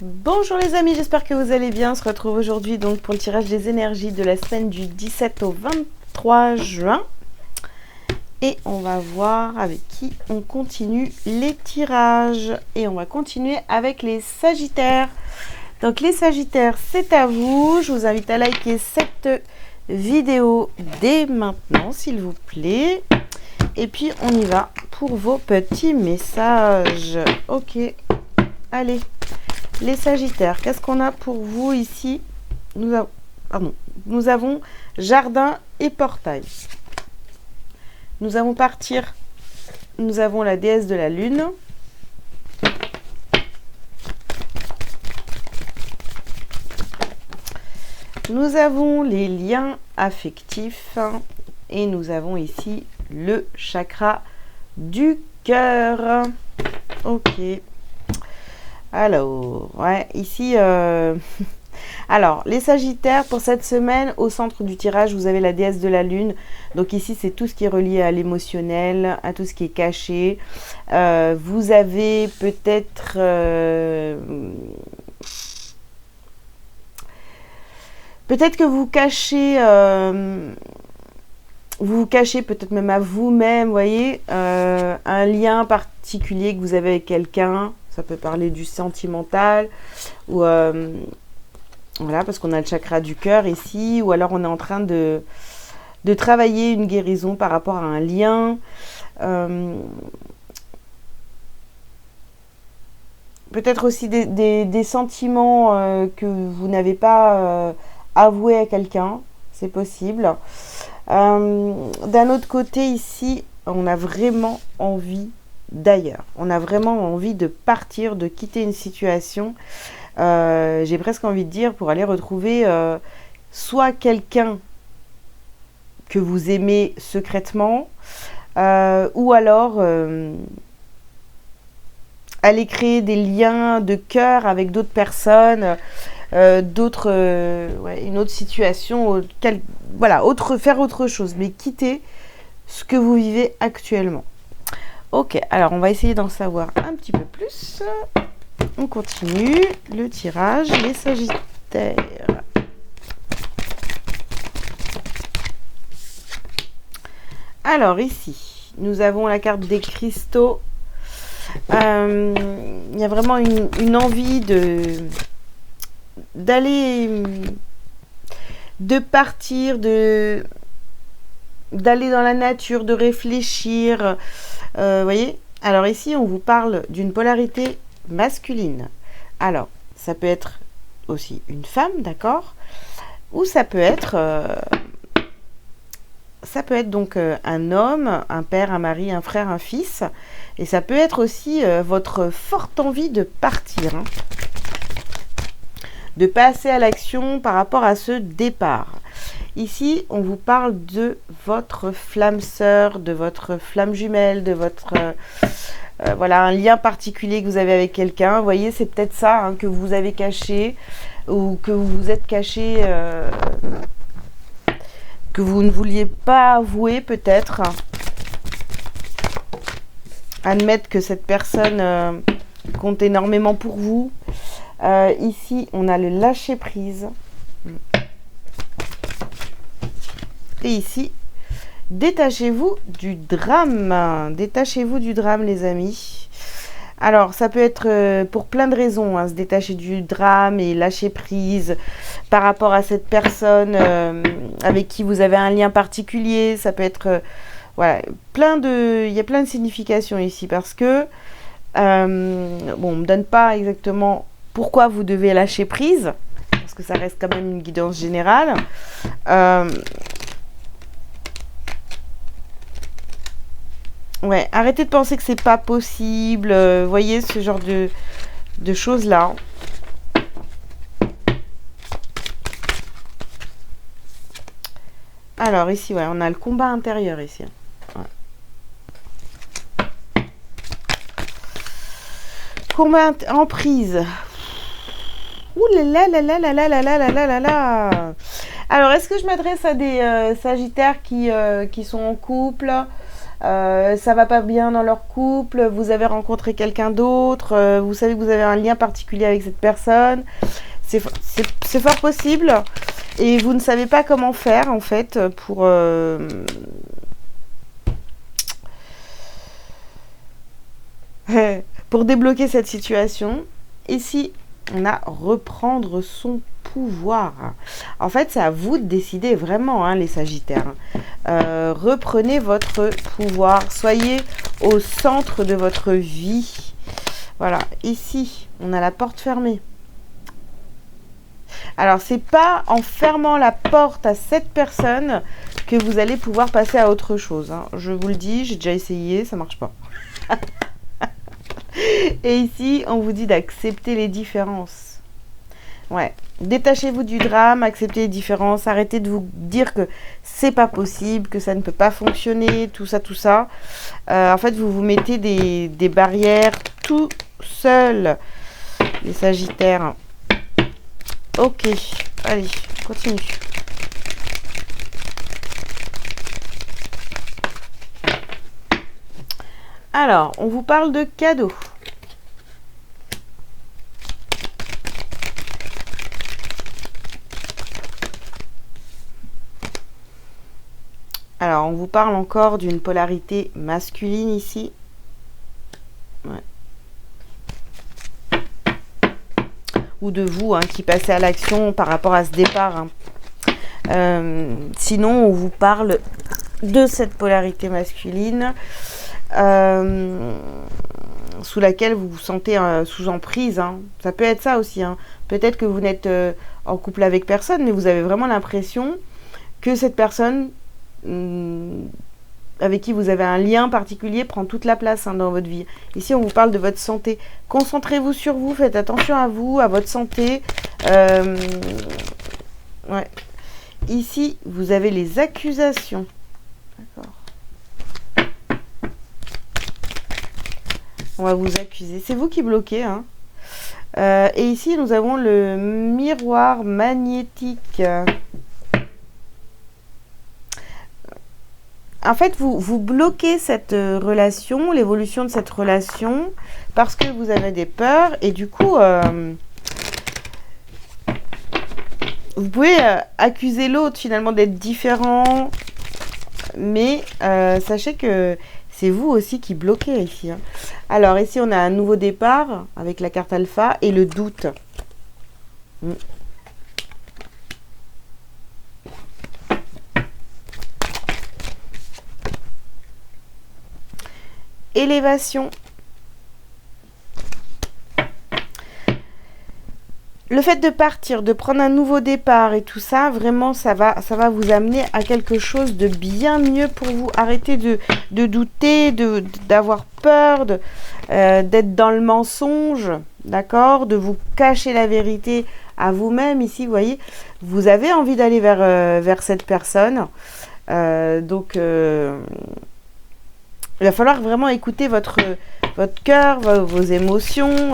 Bonjour les amis, j'espère que vous allez bien. On se retrouve aujourd'hui donc pour le tirage des énergies de la semaine du 17 au 23 juin. Et on va voir avec qui on continue les tirages. Et on va continuer avec les Sagittaires. Donc les Sagittaires, c'est à vous. Je vous invite à liker cette vidéo dès maintenant, s'il vous plaît. Et puis on y va pour vos petits messages. Ok, allez. Les Sagittaires, qu'est-ce qu'on a pour vous ici? Nous avons jardin et portail. Nous avons partir. Nous avons la déesse de la lune. Nous avons les liens affectifs. Et nous avons ici le chakra du cœur. Ok. Alors, ouais, ici, alors, les Sagittaires, pour cette semaine, au centre du tirage, vous avez la déesse de la lune. Donc ici, c'est tout ce qui est relié à l'émotionnel, à tout ce qui est caché. Vous avez peut-être... peut-être que vous cachez... vous vous cachez peut-être même à vous-même, vous voyez, un lien particulier que vous avez avec quelqu'un. Ça peut parler du sentimental, ou voilà, parce qu'on a le chakra du cœur ici, ou alors on est en train de travailler une guérison par rapport à un lien. Peut-être aussi des sentiments que vous n'avez pas avoués à quelqu'un, c'est possible. D'un autre côté ici, on a vraiment envie d'ailleurs. On a vraiment envie de partir, de quitter une situation. J'ai presque envie de dire pour aller retrouver soit quelqu'un que vous aimez secrètement, ou alors aller créer des liens de cœur avec d'autres personnes, une autre situation, voilà, faire autre chose, mais quitter ce que vous vivez actuellement. Ok, alors on va essayer d'en savoir un petit peu plus. On continue le tirage, les Sagittaires. Alors ici, nous avons la carte des cristaux. Il y a vraiment une envie de partir, d'aller dans la nature, de réfléchir. Voyez, alors ici on vous parle d'une polarité masculine. Alors ça peut être aussi une femme, d'accord, ou ça peut être donc un homme, un père, un mari, un frère, un fils, et ça peut être aussi votre forte envie de partir, hein, de passer à l'action par rapport à ce départ. Ici, on vous parle de votre flamme sœur, de votre flamme jumelle, de votre... voilà, un lien particulier que vous avez avec quelqu'un. Vous voyez, c'est peut-être ça, hein, que vous avez caché, ou que vous vous êtes caché, que vous ne vouliez pas avouer peut-être. Admettre que cette personne compte énormément pour vous. Ici, on a le lâcher-prise. Et ici, détachez-vous du drame. Détachez-vous du drame, les amis. Alors, ça peut être pour plein de raisons, hein, se détacher du drame et lâcher prise par rapport à cette personne avec qui vous avez un lien particulier. Ça peut être, voilà, il y a plein de significations ici parce que, bon, on ne me donne pas exactement pourquoi vous devez lâcher prise, parce que ça reste quand même une guidance générale. Ouais, arrêtez de penser que c'est pas possible. Voyez ce genre de choses-là. Alors ici, ouais, on a le combat intérieur ici. Ouais. Combat en prise. Ouh là là là là là là là là là là là. Alors, est-ce que je m'adresse à des Sagittaires qui sont en couple? ça va pas bien dans leur couple, vous avez rencontré quelqu'un d'autre, vous savez que vous avez un lien particulier avec cette personne. C'est fort possible. Et vous ne savez pas comment faire, en fait, pour débloquer cette situation. Ici, on a reprendre son pouvoir. En fait, c'est à vous de décider vraiment, hein, les Sagittaires. Reprenez votre pouvoir. Soyez au centre de votre vie. Voilà. Ici, on a la porte fermée. Alors, c'est pas en fermant la porte à cette personne que vous allez pouvoir passer à autre chose, hein. Je vous le dis, j'ai déjà essayé, ça marche pas. Et ici, on vous dit d'accepter les différences. Ouais. Détachez-vous du drame, acceptez les différences, arrêtez de vous dire que c'est pas possible, que ça ne peut pas fonctionner, tout ça, tout ça. En fait, vous vous mettez des barrières tout seul, les Sagittaires. Ok, allez, continue. Alors, on vous parle de cadeaux. Alors, on vous parle encore d'une polarité masculine ici. Ouais. Ou de vous, hein, qui passez à l'action par rapport à ce départ, hein. Sinon, on vous parle de cette polarité masculine sous laquelle vous vous sentez sous emprise, hein. Ça peut être ça aussi, hein. Peut-être que vous n'êtes en couple avec personne, mais vous avez vraiment l'impression que cette personne avec qui vous avez un lien particulier prend toute la place, hein, dans votre vie. Ici, on vous parle de votre santé. Concentrez-vous sur vous, faites attention à vous, à votre santé. Ouais. Ici, vous avez les accusations. D'accord. On va vous accuser. C'est vous qui bloquez, hein. Et ici, nous avons le miroir magnétique. En fait, vous bloquez cette relation, l'évolution de cette relation, parce que vous avez des peurs. Et du coup, vous pouvez accuser l'autre finalement d'être différent. Mais sachez que c'est vous aussi qui bloquez ici, hein. Alors ici, on a un nouveau départ avec la carte alpha et le doute. Élévation. Le fait de partir, de prendre un nouveau départ et tout ça, vraiment, ça va vous amener à quelque chose de bien mieux pour vous. Arrêtez de douter, d'avoir peur, d'être dans le mensonge, d'accord? De vous cacher la vérité à vous-même. Ici, vous voyez, vous avez envie d'aller vers cette personne. Donc, il va falloir vraiment écouter votre cœur, vos émotions.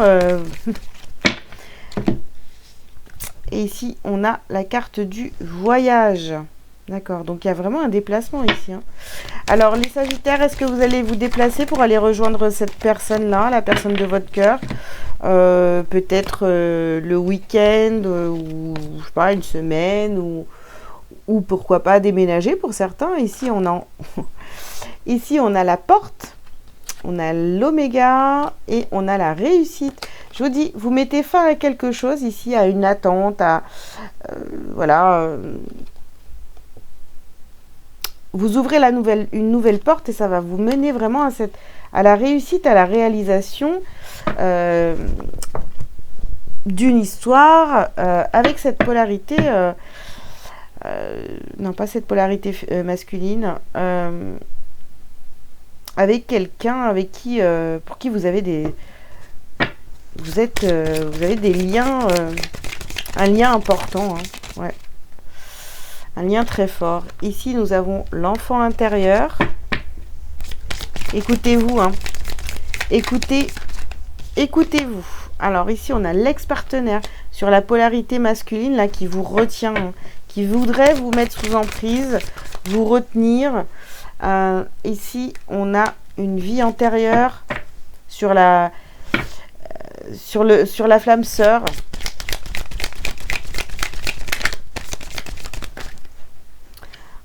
Et ici, on a la carte du voyage. D'accord, donc il y a vraiment un déplacement ici, hein. Alors, les Sagittaires, est-ce que vous allez vous déplacer pour aller rejoindre cette personne-là, la personne de votre cœur? Peut-être le week-end, ou je sais pas, une semaine, ou pourquoi pas déménager pour certains. Ici, ici, on a la porte, on a l'oméga et on a la réussite. Je vous dis, vous mettez fin à quelque chose ici, à une attente, voilà. Vous ouvrez une nouvelle porte et ça va vous mener vraiment à la réussite, à la réalisation d'une histoire avec cette polarité, non pas cette polarité masculine, avec quelqu'un avec qui, pour qui vous avez vous avez des liens, un lien important, hein, ouais. Un lien très fort. Ici, nous avons l'enfant intérieur. Écoutez-vous, hein. Écoutez-vous. Alors ici, on a l'ex-partenaire sur la polarité masculine, là, qui vous retient, hein, qui voudrait vous mettre sous emprise, vous retenir. Ici, on a une vie antérieure sur la flamme sœur.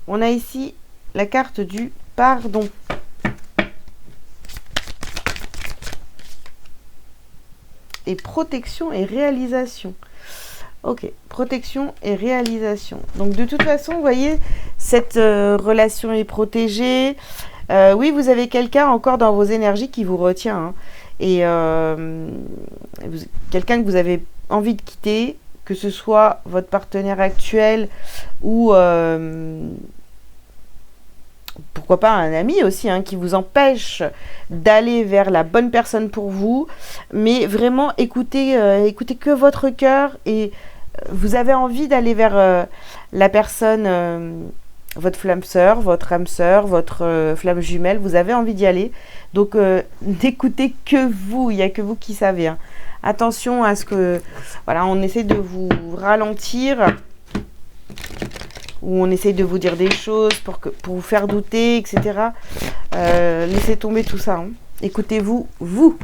On a ici la carte du pardon. Et protection et réalisation. Ok, protection et réalisation. Donc de toute façon, vous voyez, cette relation est protégée. Oui, vous avez quelqu'un encore dans vos énergies qui vous retient. Hein. Et quelqu'un que vous avez envie de quitter, que ce soit votre partenaire actuel ou pourquoi pas un ami aussi, hein, qui vous empêche d'aller vers la bonne personne pour vous. Mais vraiment, écoutez que votre cœur et vous avez envie d'aller vers la personne, votre flamme sœur, votre âme sœur, votre flamme jumelle, vous avez envie d'y aller. Donc, n'écoutez que vous, il n'y a que vous qui savez. Hein. Attention à ce que, voilà, on essaie de vous ralentir, ou on essaye de vous dire des choses pour vous faire douter, etc. Laissez tomber tout ça. Hein. Écoutez-vous, vous.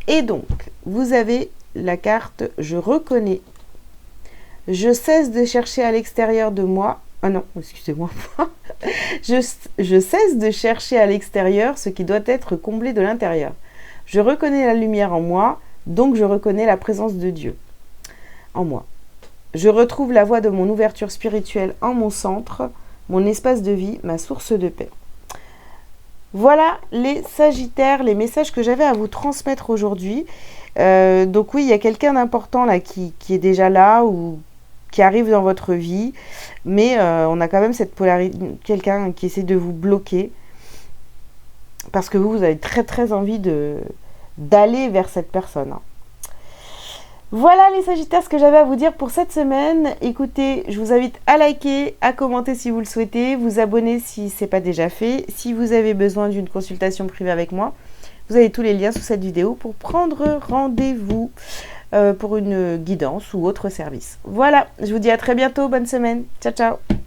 Et donc, vous avez la carte « Je reconnais ». Je cesse de chercher à l'extérieur de moi. Ah non, excusez-moi. je cesse de chercher à l'extérieur ce qui doit être comblé de l'intérieur. Je reconnais la lumière en moi, donc je reconnais la présence de Dieu en moi. Je retrouve la voie de mon ouverture spirituelle en mon centre, mon espace de vie, ma source de paix. Voilà les Sagittaires, les messages que j'avais à vous transmettre aujourd'hui. Donc oui, il y a quelqu'un d'important là qui est déjà là ou qui arrive dans votre vie, mais on a quand même cette polarité, quelqu'un qui essaie de vous bloquer parce que vous avez très très envie d'aller vers cette personne. Voilà les Sagittaires, ce que j'avais à vous dire pour cette semaine. Écoutez, je vous invite à liker, à commenter si vous le souhaitez, vous abonner si ce n'est pas déjà fait. Si vous avez besoin d'une consultation privée avec moi, vous avez tous les liens sous cette vidéo pour prendre rendez-vous pour une guidance ou autre service. Voilà, je vous dis à très bientôt, bonne semaine. Ciao, ciao.